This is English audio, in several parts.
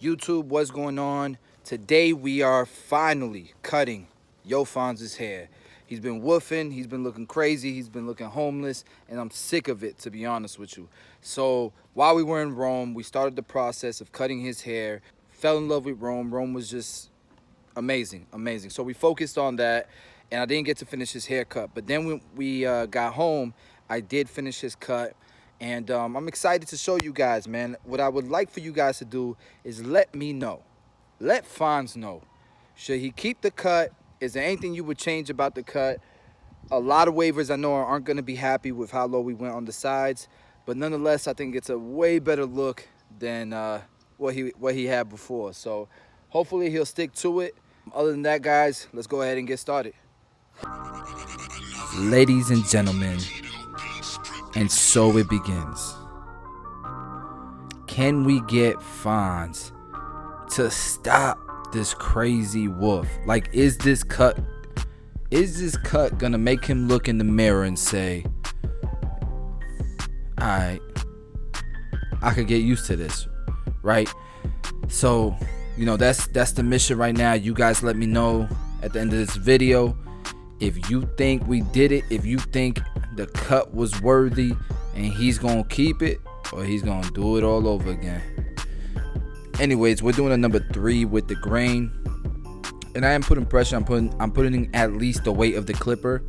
YouTube, what's going on? Today we are finally cutting YoFonzz hair. He's been woofing, he's been looking crazy, he's been looking homeless, and I'm sick of it, to be honest with you. So while we were in Rome, we started the process of cutting his hair, fell in love with Rome. Rome was just amazing. So we focused on that, and I didn't get to finish his haircut. But then when we got home, I did finish his cut. And I'm excited to show you guys, man. What I would like for you guys to do is let me know. Let Fonz know. Should he keep the cut? Is there anything you would change about the cut? A lot of waivers I know aren't going to be happy with how low we went on the sides. But nonetheless, I think it's a way better look than what he had before. So hopefully he'll stick to it. Other than that, guys, let's go ahead and get started. Ladies and gentlemen, and so it begins. Can we get Fonz to stop this crazy wolf? Like, is this cut gonna make him look in the mirror and say, alright, I could get used to this, right? So, you know, that's the mission right now. You guys let me know at the end of this video if you think we did it, if you think the cut was worthy and he's gonna keep it, or he's gonna do it all over again. Anyways, we're doing a number 3 with the grain, and I am putting pressure. I'm putting at least the weight of the clipper,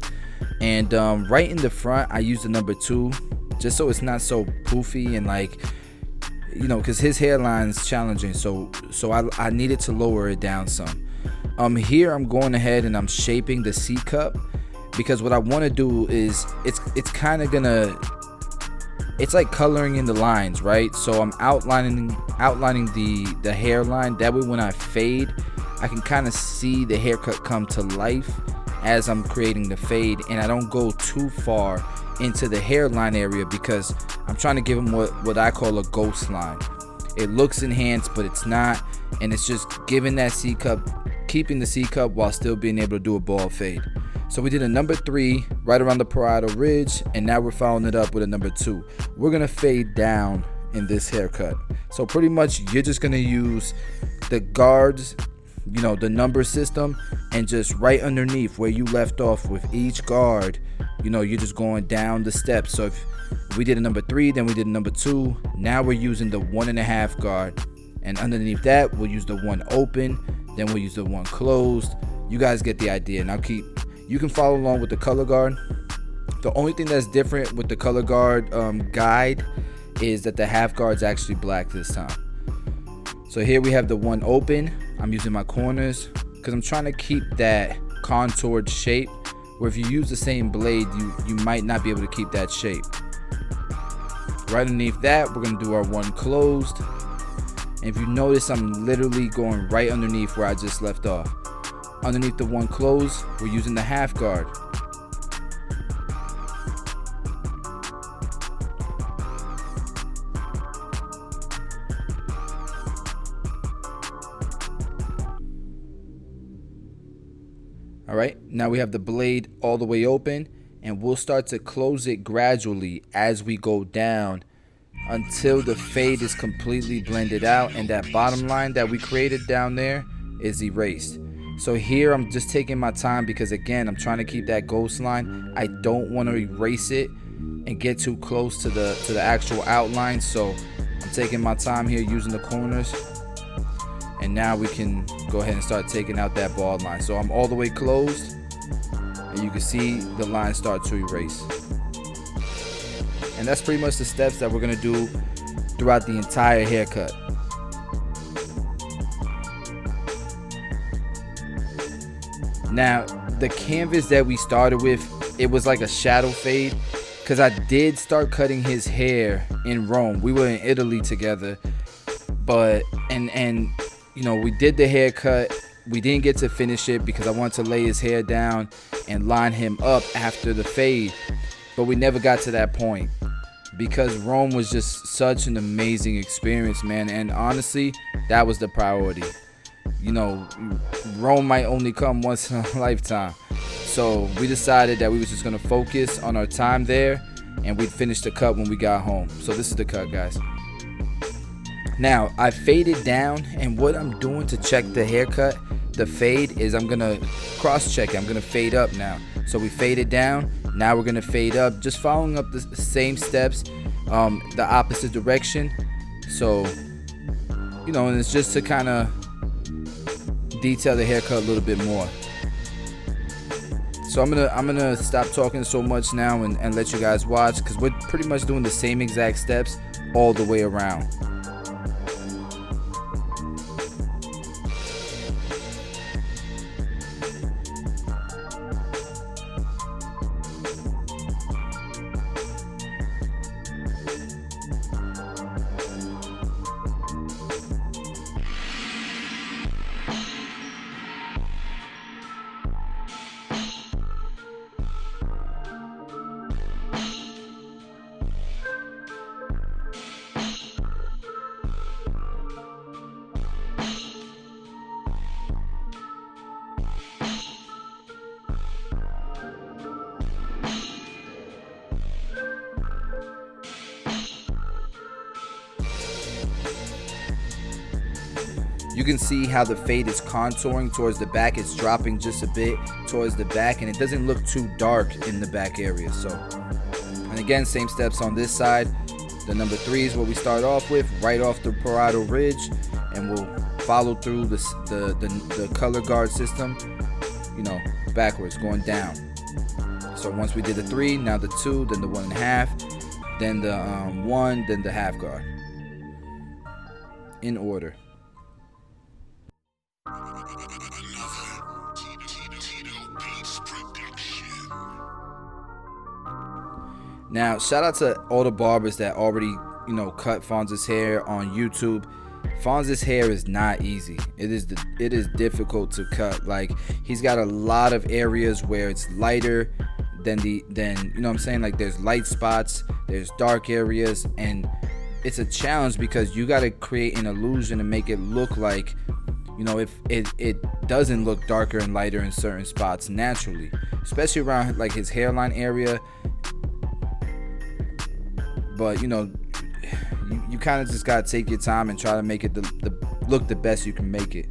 and right in the front I use the number 2 just so it's not so poofy and, like, you know, because his hairline is challenging, so I needed to lower it down some. Here I'm going ahead and I'm shaping the C cup, because what I want to do is it's kind of gonna, it's like coloring in the lines, right? So I'm outlining the hairline. That way when I fade, I can kind of see the haircut come to life as I'm creating the fade, and I don't go too far into the hairline area because I'm trying to give him what I call a ghost line. It looks enhanced, but it's not, and it's just giving that C cup, keeping the C cup while still being able to do a ball fade. So we did a number 3 right around the parietal ridge, and now we're following it up with a number 2. We're gonna fade down in this haircut. So pretty much you're just gonna use the guards, you know, the number system, and just right underneath where you left off with each guard, you know, you're just going down the steps. So if we did a number 3, then we did a number 2, now we're using the 1.5 guard, and underneath that we'll use the 1 open, then we'll use the 1 closed. You guys get the idea. Now you can follow along with the color guard. The only thing that's different with the color guard guide is that the half guard's actually black this time. So here we have the 1 open. I'm using my corners because I'm trying to keep that contoured shape, where if you use the same blade, you might not be able to keep that shape. Right underneath that, we're gonna do our 1 closed. And if you notice, I'm literally going right underneath where I just left off. Underneath the 1 close, we're using the half guard. All right, now we have the blade all the way open, and we'll start to close it gradually as we go down until the fade is completely blended out and that bottom line that we created down there is erased. So here I'm just taking my time because, again, I'm trying to keep that ghost line. I don't want to erase it and get too close to the actual outline. So I'm taking my time here using the corners. And now we can go ahead and start taking out that bald line. So I'm all the way closed, and you can see the line start to erase. And that's pretty much the steps that we're gonna do throughout the entire haircut. Now, the canvas that we started with, it was like a shadow fade, because I did start cutting his hair in Rome. We were in Italy together, but and you know, we did the haircut. We didn't get to finish it because I wanted to lay his hair down and line him up after the fade, but we never got to that point because Rome was just such an amazing experience, man. And honestly, that was the priority. You know, Rome might only come once in a lifetime. So we decided that we was just gonna focus on our time there, and we'd finish the cut when we got home. So this is the cut, guys. Now I faded down, and what I'm doing to check the haircut, the fade, is I'm gonna cross check it. I'm gonna fade up now. So we faded down, now we're gonna fade up, just following up the same steps, the opposite direction. So, you know, and it's just to kind of detail the haircut a little bit more. So I'm gonna stop talking so much now and let you guys watch, because we're pretty much doing the same exact steps all the way around. You can see how the fade is contouring towards the back. It's dropping just a bit towards the back, and it doesn't look too dark in the back area. So, and again, same steps on this side. The number 3 is what we start off with, right off the parietal ridge, and we'll follow through the color guard system, you know, backwards, going down. So once we did the 3, now the 2, then the 1.5, then the 1, then the half guard, in order. Now, shout out to all the barbers that already, you know, cut Fonzz's hair on YouTube. Fonzz's hair is not easy. It is difficult to cut. Like, he's got a lot of areas where it's lighter than you know what I'm saying? Like, there's light spots, there's dark areas, and it's a challenge because you got to create an illusion and make it look like, you know, if it doesn't look darker and lighter in certain spots naturally, especially around like his hairline area. But, you know, you kind of just gotta take your time and try to make it look the best you can make it.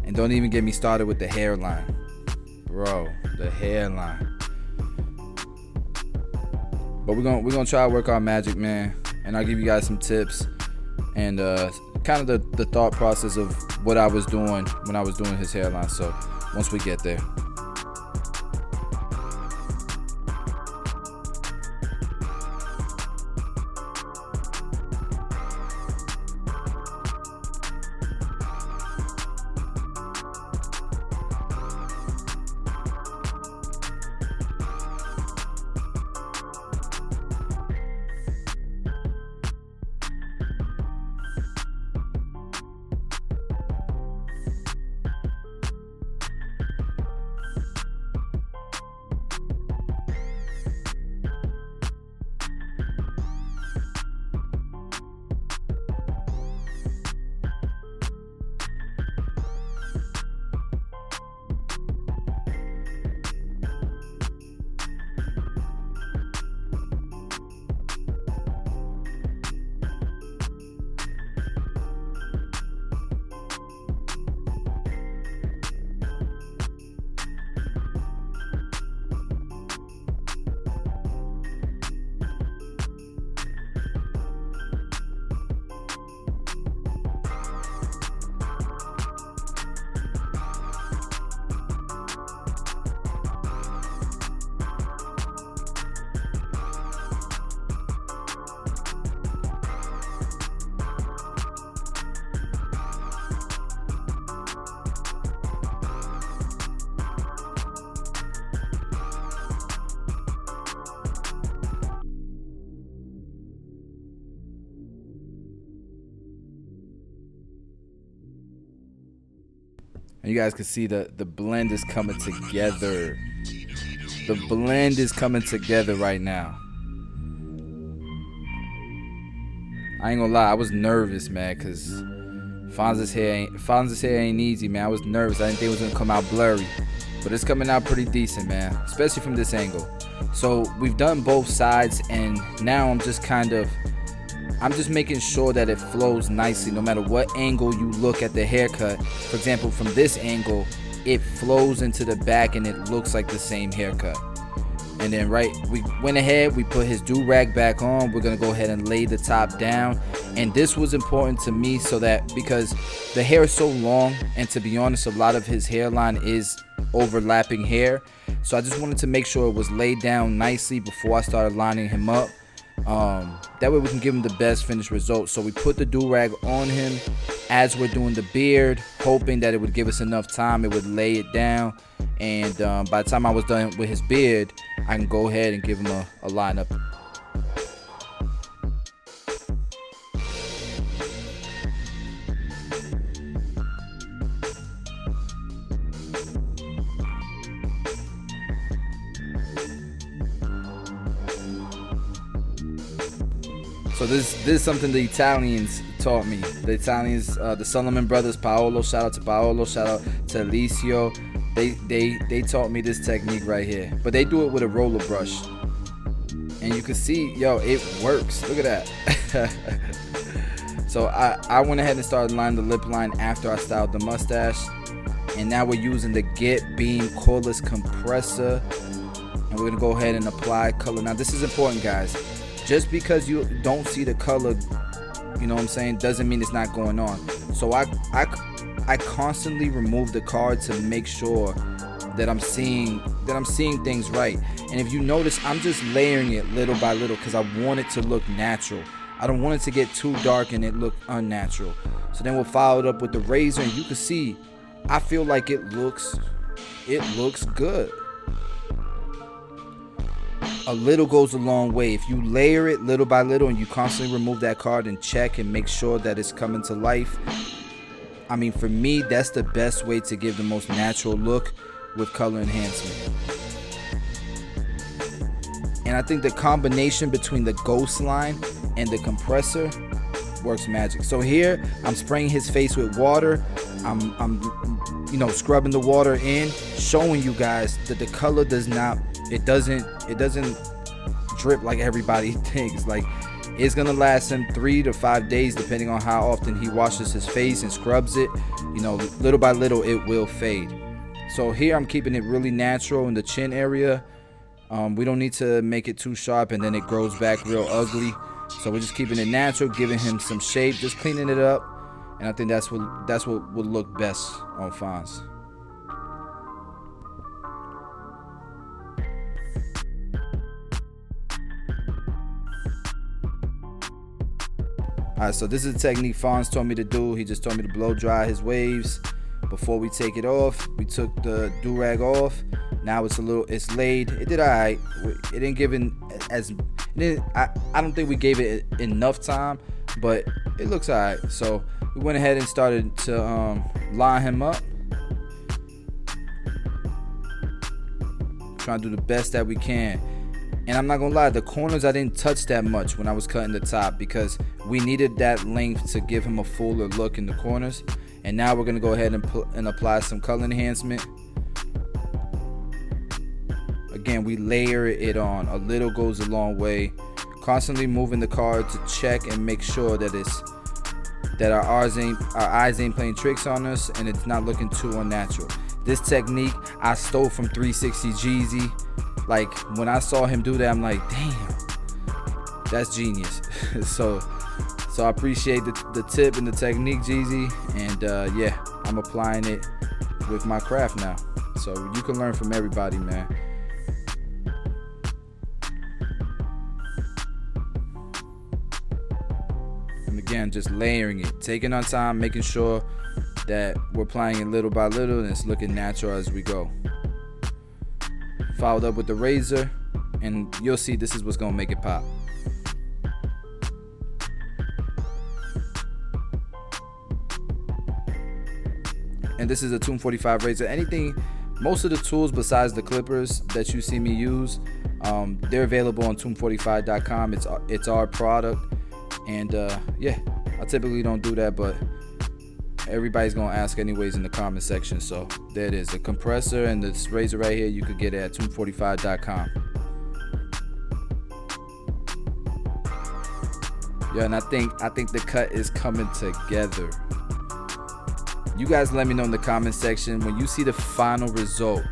And don't even get me started with the hairline, bro. The hairline. But we're gonna try to work our magic, man. And I'll give you guys some tips and kind of the thought process of what I was doing when I was doing his hairline. So once we get there. And you guys can see the blend is coming together. The blend is coming together right now. I ain't gonna lie, I was nervous, man, because Fonz's hair ain't easy, man. I was nervous. I didn't think it was gonna come out blurry, but it's coming out pretty decent, man, especially from this angle. So we've done both sides, and now I'm just making sure that it flows nicely no matter what angle you look at the haircut. For example, from this angle, it flows into the back and it looks like the same haircut. And then we went ahead, we put his do-rag back on. We're gonna go ahead and lay the top down. And this was important to me so that, because the hair is so long, and to be honest, a lot of his hairline is overlapping hair. So I just wanted to make sure it was laid down nicely before I started lining him up. That way we can give him the best finished result. So we put the do-rag on him as we're doing the beard, hoping that it would give us enough time, it would lay it down. And by the time I was done with his beard, I can go ahead and give him a lineup. So this is something the Italians taught me. The Italians, the Solomon brothers, Paolo, shout out to Paolo, shout out to Alicio. They taught me this technique right here. But they do it with a roller brush. And you can see, yo, it works. Look at that. So I went ahead and started lining the lip line after I styled the mustache. And now we're using the Get Beam cordless compressor. And we're gonna go ahead and apply color. Now this is important, guys. Just because you don't see the color, you know what I'm saying, doesn't mean it's not going on. So I constantly remove the card to make sure that I'm seeing things right. And if you notice, I'm just layering it little by little because I want it to look natural. I don't want it to get too dark and it look unnatural. So then we'll follow it up with the razor, and you can see I feel like it looks good. A little goes a long way. If you layer it little by little and you constantly remove that card and check and make sure that it's coming to life, I mean, for me, that's the best way to give the most natural look with color enhancement. And I think the combination between the ghost line and the compressor works magic. So here I'm spraying his face with water. I'm scrubbing the water in, showing you guys that the color doesn't drip like everybody thinks. Like, it's gonna last him 3 to 5 days depending on how often he washes his face and scrubs it. You know, little by little it will fade. So here I'm keeping it really natural in the chin area. We don't need to make it too sharp and then it grows back real ugly. So we're just keeping it natural, giving him some shape, just cleaning it up. And I think that's what would look best on Fonz. Alright, so this is the technique Fonz told me to do. He just told me to blow dry his waves before we take it off. We took the do-rag off. Now it's laid. It did alright. It didn't give I don't think we gave it enough time, but it looks alright. So we went ahead and started to line him up. Trying to do the best that we can. And I'm not gonna lie, the corners I didn't touch that much when I was cutting the top because we needed that length to give him a fuller look in the corners. And now we're gonna go ahead and apply some color enhancement. Again, we layer it on. A little goes a long way. Constantly moving the card to check and make sure that our eyes ain't playing tricks on us and it's not looking too unnatural. This technique I stole from 360 Jeezy. Like, when I saw him do that, I'm like, damn, that's genius. so I appreciate the tip and the technique, Jeezy. And yeah, I'm applying it with my craft now. So you can learn from everybody, man. And again, just layering it, taking our time, making sure that we're applying it little by little and it's looking natural as we go. Followed up with the razor, and you'll see this is what's gonna make it pop. And this is a Tomb 45 razor. Most of the tools besides the clippers that you see me use, they're available on tomb45.com. It's our product, and yeah, I typically don't do that, but everybody's gonna ask anyways in the comment section. So there it is, the compressor and this razor right here. You could get it at 245.com. Yeah, and I think the cut is coming together. You guys let me know in the comment section when you see the final result.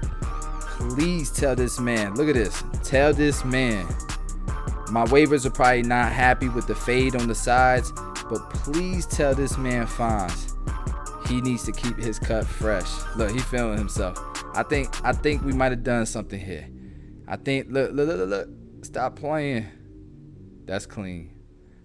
Please tell this man, look at this, tell this man, my wavers are probably not happy with the fade on the sides, but please tell this man Fonzz he needs to keep his cut fresh. Look, he feeling himself. I think we might have done something here. I think, look, stop playing. That's clean.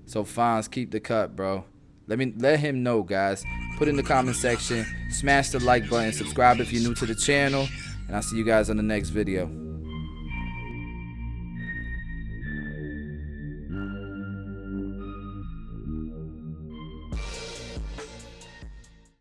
So Fonzz, keep the cut, bro. Let him know, guys. Put in the comment section, smash the like button, subscribe if you're new to the channel, and I'll see you guys on the next video.